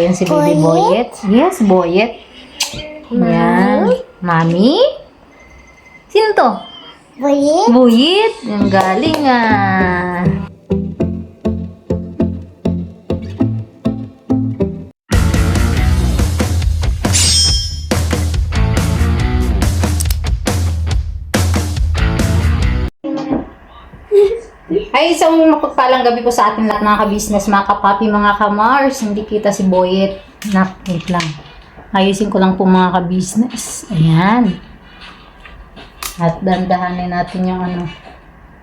Yan si Baby Boyet. Yes, Boyet. Yan. Mami? Sino to? Boyet. Boyet. Ang galing ah. Ay, isang mapagpalang gabi po sa ating lahat mga ka-business, mga kapapi, mga ka-Mars. Hindi kita si Boyet. Wait lang. Ayusin ko lang po mga ka-business. Ayan. At dandahanin natin yung ano.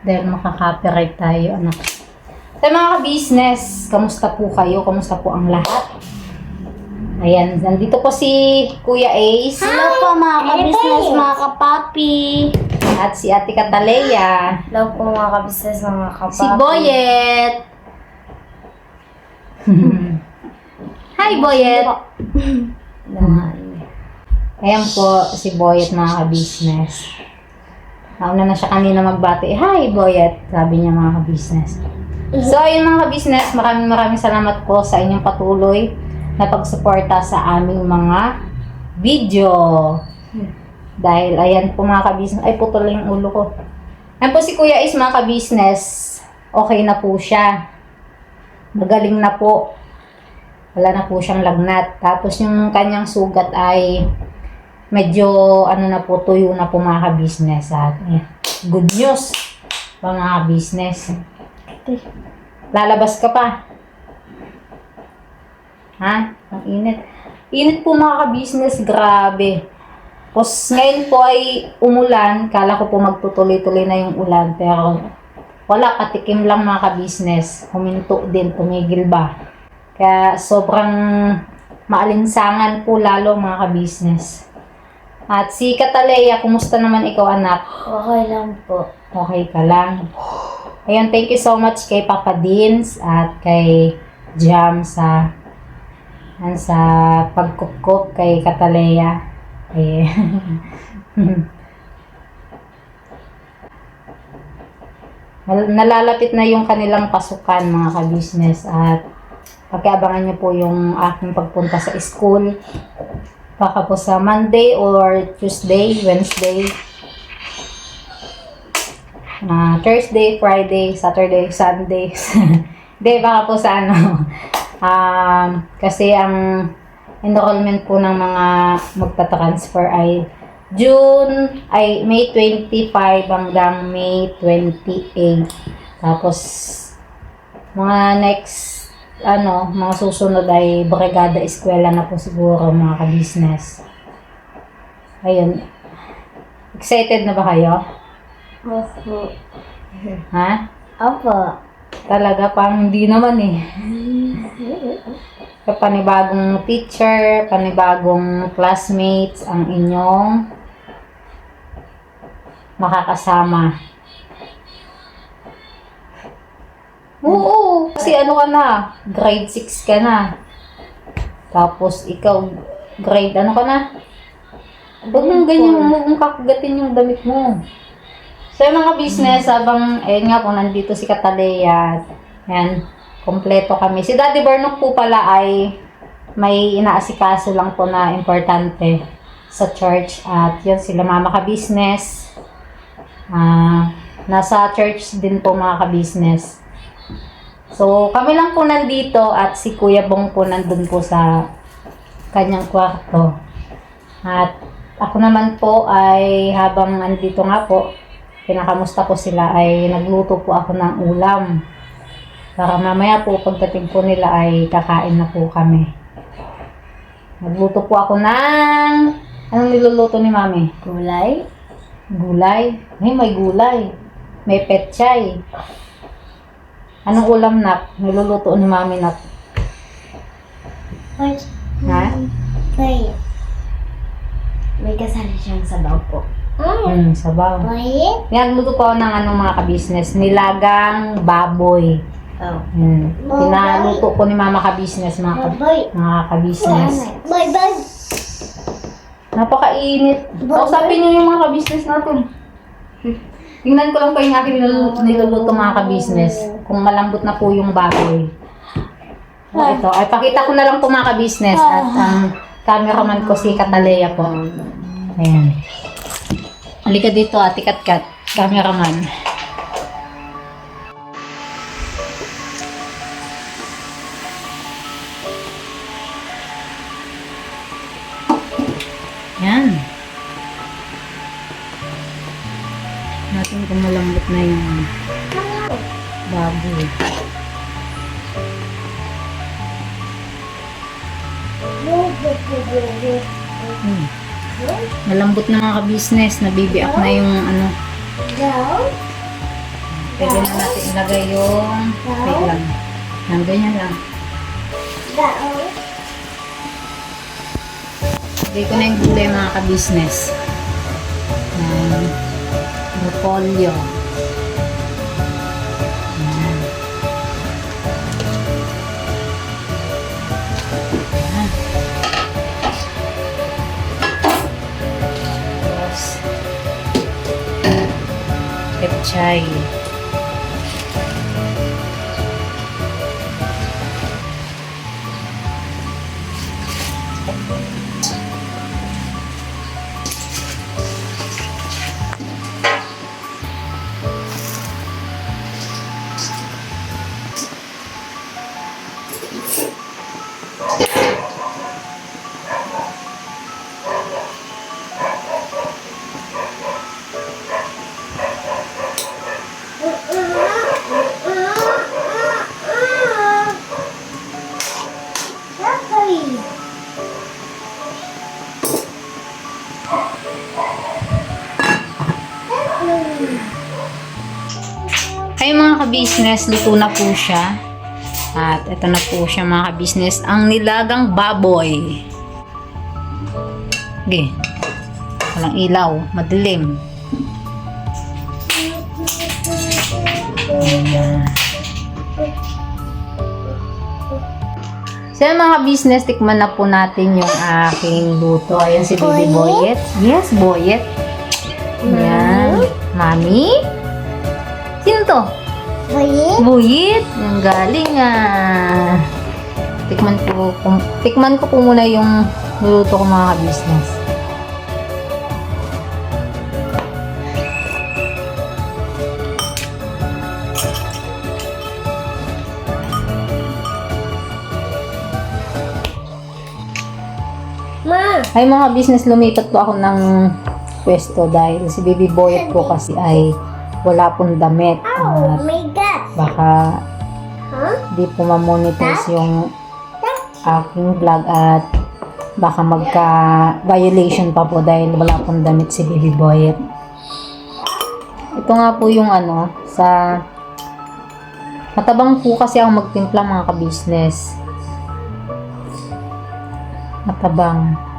Dahil makaka-copyright tayo. Ano. So mga ka-business, kamusta po kayo? Kamusta po ang lahat? Ayan. Nandito po si Kuya Ace. Hello po mga ka-business, mga kapapi. At si Ate Cataleya. Hello po mga ka-business, mga kapapi. Si Boyet. Hi, Boyet. Ayan po si Boyet mga ka-business. Nauna na siya kanina magbati. Hi, Boyet. Sabi niya mga ka-business. So, ayun mga ka-business, maraming salamat po sa inyong patuloy na pagsuporta sa aming mga video. Dahil, ayan po mga ka-business. Ay, putol yung ulo ko. Ayan po si Kuya Is mga ka-business. Okay na po siya. Magaling na po. Wala na po siyang lagnat. Tapos yung kanyang sugat ay medyo ano na po, tuyo na po mga ka-business. At good news mga ka-business. Lalabas ka pa. Ha? Ang init. Init po mga ka-business. Grabe. Tapos ngayon po ay umulan. Kala ko po magtutuloy-tuloy na yung ulan. Pero wala, katikim lang mga ka-business. Huminto din, tumigil ba. Kaya sobrang maalinsangan po lalo mga ka-business. At si Cataleya, kumusta naman ikaw anak? Okay lang po. Okay ka lang. Ayun, thank you so much kay Papa Dins at kay Jam sa pagkukup kay Cataleya. Eh. Nalalapit na yung kanilang pasukan mga ka-business at pagkaabangan niyo po yung aking pagpunta sa school. Baka po sa Monday or Tuesday, Wednesday, Thursday, Friday, Saturday, Sunday. Hindi, baka po sa ano. Kasi ang enrollment po ng mga magta-transfer ay May 25 hanggang May 28. Tapos mga next mga susunod ay Brigada Eskwela na po siguro mga ka-business. Ayun. Excited na ba kayo? Opo. Ha? Opo. Talaga parang hindi naman eh. Panibagong teacher, panibagong classmates ang inyong makakasama. Oo, kasi ano ka na, grade 6 ka na. Tapos ikaw, grade ano ka na? Huwag mong ganyan, huwag mong kakagatin yung damit mo. So yung mga business, habang, ayun nga po, nandito si Cataleya, yan, kompleto kami. Si Daddy Bernok po pala ay may inaasikaso lang po na importante sa church. At yun sila mama ka-business. Nasa church din po mga ka-business. So kami lang po nandito at si Kuya Bong po nandun po sa kanyang kwarto. At ako naman po ay habang nandito nga po, pinakamusta ko sila ay nagluto po ako ng ulam. Para mamaya po, pagdating po nila ay kakain na po kami. Nagluto po ako ng... Anong niluluto ni Mami? Gulay. Gulay? May gulay. May petchay. Anong ulam nak? Niluluto ni Mami nak? Ha? May kasali siyang sabaw po. Sabaw. Boyet? Nagluto po ako ng mga ka-business. Nilagang baboy. Oh. Pinaluto ko ni Mama ka-business, mga ka-business. Bye. Napakainit. Kausapin niyo yung mga ka-business natin. Tingnan ko lang po yung aking niluluto mga ka-business. Kung malambot na po yung baboy. Ito, ay pakita ko na lang po mga ka-business at ang cameraman ko si Katalea po. Ayan. Halika dito, Ate Katkat, cameraman. Yan. Natin kung malambot na yung baboy. Malambot na mga ka-business, nabibiak na yung ano. Pwede na natin ilagay yung wait lang. Nandun yan lang. Lagay ko na yung gulay mga ka-business. Repolyo. Ayan. Ayan. Tapos, pechay. Ay mga ka-business, luto na po siya. At ito na po siya mga ka-business, ang nilagang baboy. Okay. Walang ilaw, madilim. Ayan. So yan mga business, tikman na po natin yung aking luto. Ayan si Baby Boyet. Yes, Boyet. Ayan. Mami? Sino to? Boyet. Ang galing ah. Tikman ko po muna yung luto ko mga business. Ay mga business, lumipat po ako ng pwesto dahil si Baby Boyet po kasi ay wala pong damit. At baka di po ma-monetize yung aking vlog at baka magka-violation pa po dahil wala pong damit si Baby Boyet. Ito nga po yung ano, sa matabang po kasi ako magtimpla mga ka-business. Matabang.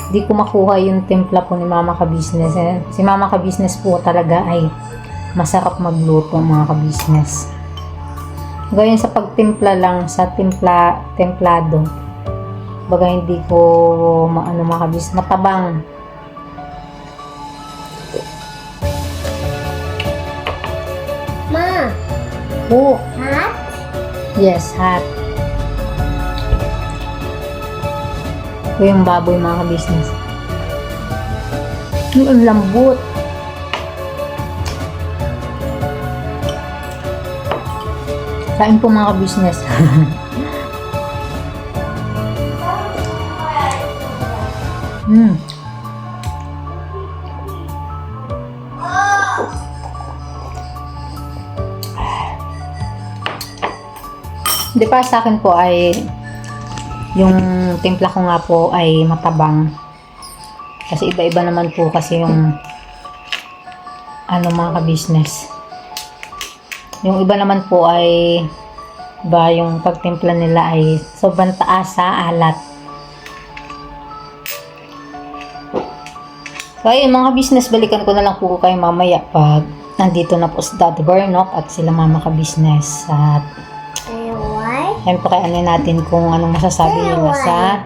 Di ko makuha yung timpla po ni Mama Ka-Business. Si Mama Ka-Business po talaga ay masarap magluto mga ka-business. Gayun sa pagtimpla lang, sa templado. Baga hindi ko maano mga ka-business. Matabang. Ma! Oh, Hot? yes, hot. Ito yung baboy mga ka-business. Ang lambot. Kain po mga ka-business. Di pa sa akin po ay yung timpla ko nga po ay matabang. Kasi iba-iba naman po kasi yung ano mga ka-business. Yung iba naman po ay yung pagtimpla nila ay sobrang taas sa alat. So ayun mga business, balikan ko na lang po kayo mamaya pag nandito na po si Daddy Bernok at sila Mama Ka-Business. At yan po kaya natin kung anong masasabi nila sa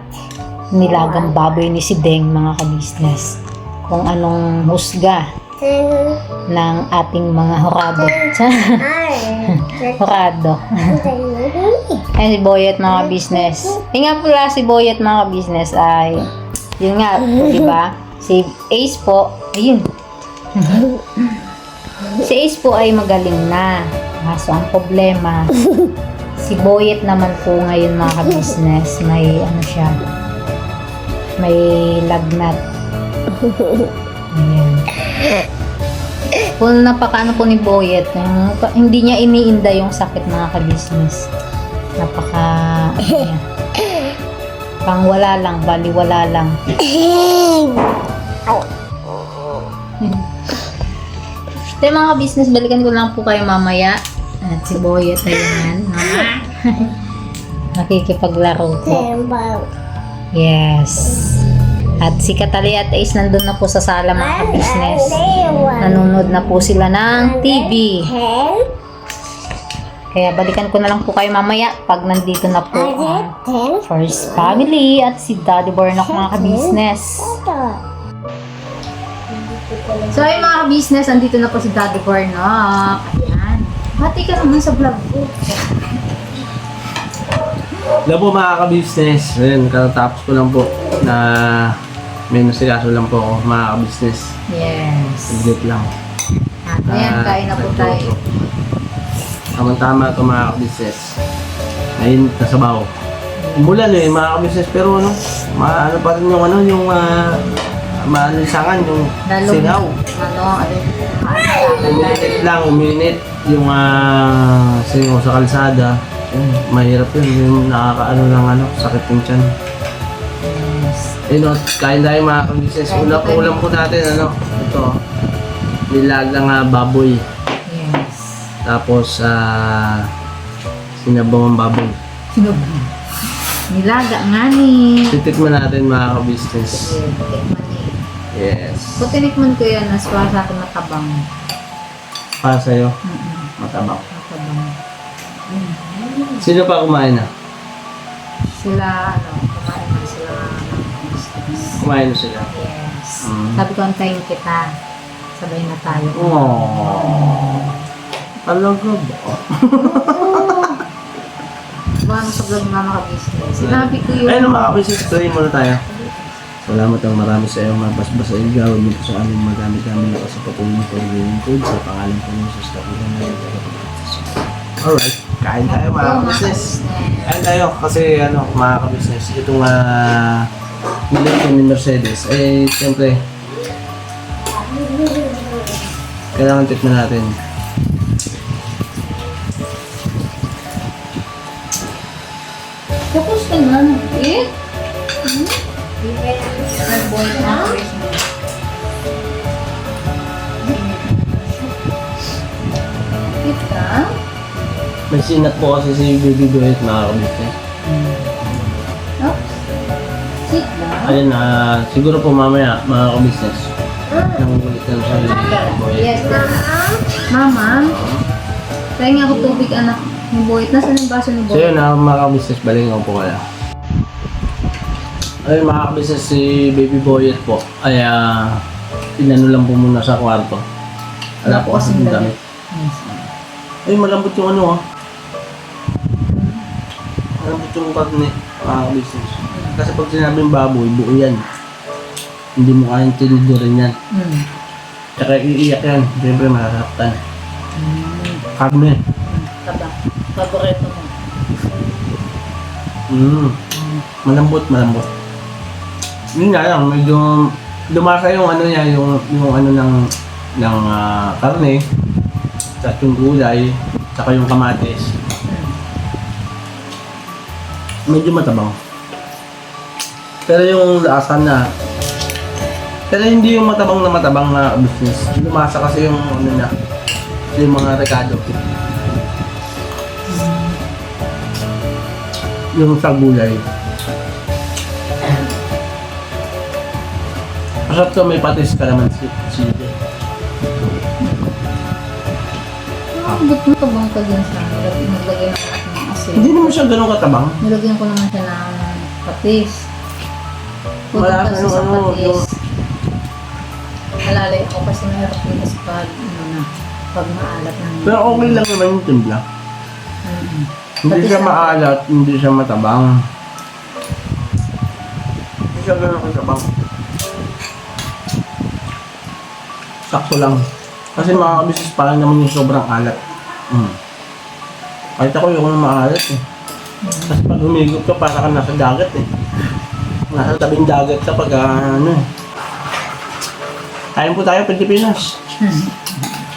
nilagang baboy ni si Deng mga ka-business. Kung anong husga ng ating mga hurado. Hurado. Ayan si Boyet mga business. Yung nga pala si Boyet mga business ay, yun nga, di ba? Si Ace po, ayun. Si Ace po ay magaling na. Kaso ang problema, si Boyet naman po ngayon mga business, may ano siya, may lagnat. Ayan. Kung napakaano po ni Boyet, hindi niya iniinda yung sakit mga ka-business. Napaka, ano niya, pang wala lang, baliwala lang. Ito mga ka-business, balikan ko lang po kayo mamaya. At si Boyet, ayan. Nakikipaglaro po. Yes. At si Katali at Ace nandun na po sa sala mga ka-business. Nanonood na po sila ng TV. Kaya balikan ko na lang po kayo mamaya pag nandito na po ang First Family at si Daddy Bornok mga ka-business. So ayun mga ka-business, andito na po si Daddy Bornok. Ayan. Hati ka naman sa vlog ko. Hello po mga ka-business. Ayun, katatapos ko lang po na may nasikaso lang po ako mga ka-business. Yes. Saglit lang. At ayan, kain na po tayo. Tama-tama ito mga ka-business. Ngayon, nasabaw. Umulan eh mga ka-business pero ano, maano pa rin yung ano, yung maalisangan, yung Lalo singaw. Uminit lang, uminit yung singaw sa kalsada. Mahirap yun, yung nakakaano lang ano, sakit yung tiyan. Yes. Ayun, kain tayo mga ka-business. Ulam po natin, ano, ito, nilagang baboy. Yes. Tapos, sinabawang baboy. Nilaga nga ni. Titikman natin mga ka-business. Yes. Kung tinikman ko yan, naswa sa akin matabang. Para sa'yo, matabang. Matabang. Sino pa kumain na? Sila, kumain na sila ng business. Kumain na sila. Yes. Mm. Sabi ko, antayin kita. Sabay na tayo. Aww. Talaga ba? Buwan mo sa vlog mga business. Sinabi ko yun. Ayun mga ka-business, tuloy muna tayo. Salamat ang marami sa iyo, mga basbasa ikaw, dito sa aming magamit-gamit na sa patuloy ng pag-lingkod sa pangalan ko ng Jesus na Alright, kain tayo mga ka-business. Kain tayo kasi ano, mga ka-business, itong niluto ni Mercedes, eh siyempre, kailangan tikman natin. Tapos ka na. Eh? Nag-boil na. Kita? May sinat po kasi si Baby Duet mga ka-business. Oh. Sit lang. Ayun, siguro po mamaya mga ka-business. Nangungulit na siya yung boy. Yes. Mama, tayo nga ako tubig anak ni Boyet. Nasaan yung baso ni So Boyet? yun, mga ka-business, balikan po kaya. Ayun mga ka-business, si Baby Boyet po ay inano lang po muna sa kwarto. Wala po kasi yung damit. Ay, malambot yung ano malambot yung karne, mga ka-business. Kasi pag sinabing baboy, buo yan. Hindi mo kayang tinidurin yan. Tsaka iiyak yan, siyempre masasaktan. Karne. Taba. Paborito mo. Malambot. Yun nga lang, medyo lumasa yung ano niya, yung ano ng karne, at yung gulay, saka yung kamatis. Medyo matabang. Pero yung lasa na, pero hindi yung matabang na business. Lumasa kasi yung ano na, yung mga rekado. Yung sa gulay. Masarap to, may patis ka naman sili. Ba't mo tabang ka din sa nilagay ng asin? Hindi naman siya ganun katabang. Nilagyan ko naman siya ng patis. Malasa Kasi yung sa ano, patis. yung... Alalay ako kasi mahirap dito sa pag, ano na. Pag maalat ng... Pero okay lang naman yung timpla. Mm. Hindi Pati siya sa- maalat, hindi siya matabang. Hindi siya ganun katabang. Sakto lang. Kasi mga kabisis parang naman yung sobrang alat. Kahit ako yung maalat eh. Kasi pag humigop ka, para ka nasa dagat eh. Nasa tabing dagat ka pag ano eh. Kain po tayo, Pilipinas.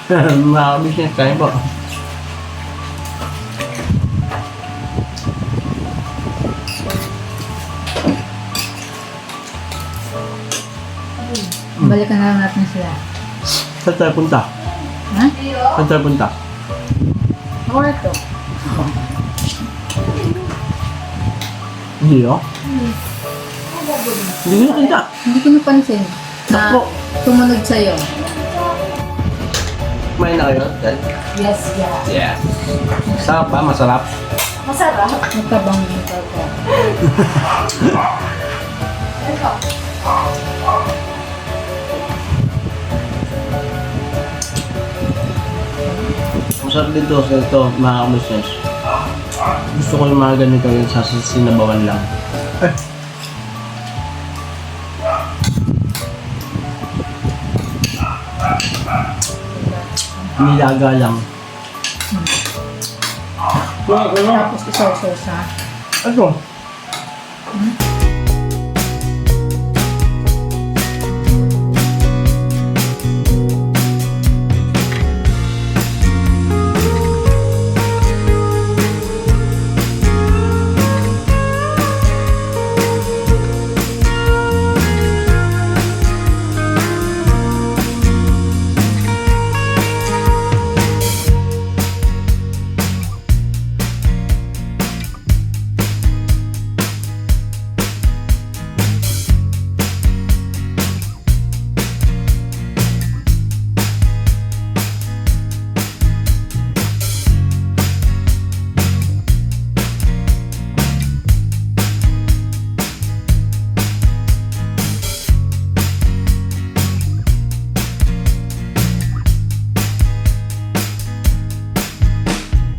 Mga kabisnes, kain po. Balikan na lang natin sila. Saan tayo punta? Ha? Saan tayo punta? Ako na to. Hindi oh. Hindi ko nakita. Hindi ko napansin na Ako. tumunod sa'yo. Kumain na kayo, Ted? Yes, yeah. Yeah. Sarap ba? Masarap? Masarap. Nagkabang yung pagka. Masarap din to sa ito, mga kabisnes. Gusto ko yung mga ganito yung sa sinabawan lang. Nilaga lang. Tapos isaw-saw sa... Ano?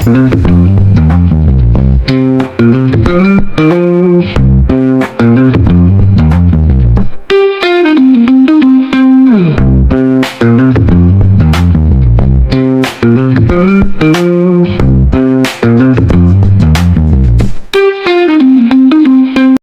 Mm-hmm.